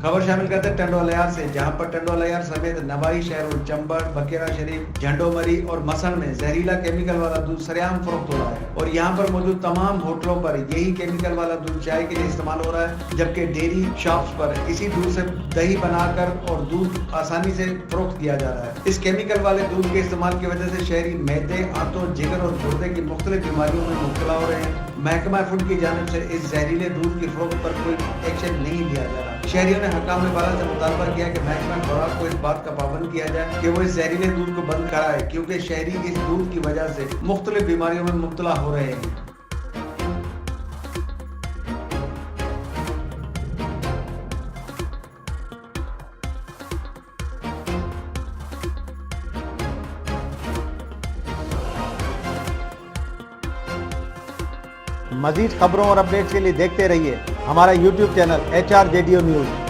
खबर शामिल करते हैं टंडोलयार से, जहां पर टंडोलयार समेत नवाई शहरों चंबड़, बकेरा शरीफ, झंडोमरी और मसन में जहरीला केमिकल वाला दूध सरेआम फरोख्त हो रहा है और यहां पर मौजूद तमाम होटलों पर यही केमिकल वाला दूध चाय के लिए इस्तेमाल हो रहा है, जबकि डेयरी शॉप्स पर इसी दूध से दही बनाकर और दूध आसानी से फरोख्त किया जा रहा है। इस केमिकल वाले दूध के इस्तेमाल की वजह से शहरी मैदे, आंतों, जिगर और गुर्दे की मुख्तलिफ बीमारियों में मुब्तला हो रहे हैं। महकमा फूड की जानिब से इस जहरीले दूध की फरोख्त पर कोई एक्शन नहीं लिया जा रहा। शहरियों ने हकाम बाला से मुतालबा किया कि महकमा खुराक को इस बात का पाबंद किया जाए कि वो इस जहरीले दूध को बंद कराए, क्योंकि शहरी इस दूध की वजह से मुख्तलिफ बीमारियों में मुब्तला हो रहे हैं। मजीद खबरों और अपडेट्स के लिए देखते रहिए हमारा YouTube चैनल HRJDO न्यूज़।